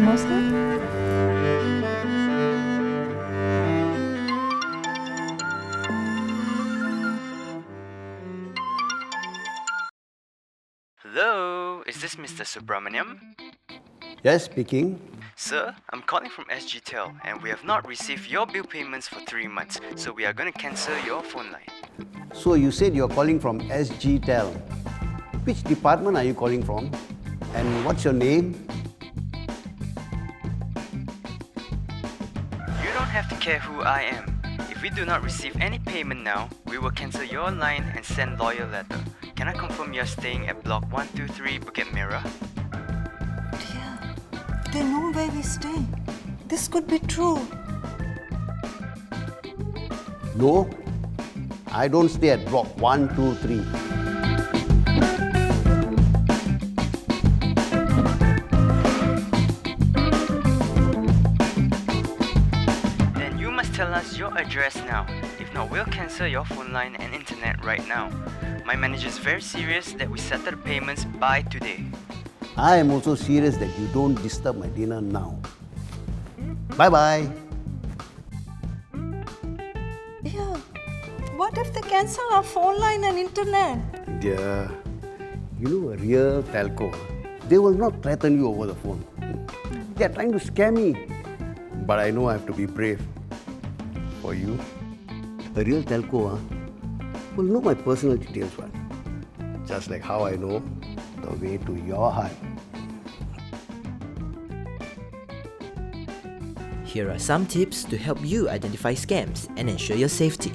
samosa? Hello, is this Mr. Subramaniam? Yes, speaking. Sir, I'm calling from 𝗦𝗡cie and we have not received your bill payments for 3 months, so we are going to cancel your phone line. So you said you're calling from 𝗦𝗡cie. Which department are you calling from? And what's your name? You don't have to care who I am. If we do not receive any payment now, we will cancel your line and send lawyer letter. Can I confirm you're staying at block 123 Bukit Merah? Dear, they know where we stay. This could be true. No, I don't stay at block 123. Then you must tell us your address now. If not, we'll cancel your phone line and internet right now. My manager is very serious that we settle the payments by today. I am also serious that you don't disturb my dinner now. Bye-bye. Dear, what if they cancel our phone line and internet? Dear, you know a real telco, they will not threaten you over the phone. They are trying to scare me. But I know I have to be brave. For you, a real telco will know my personal details well. Just like how I know the way to your heart. Here are some tips to help you identify scams and ensure your safety.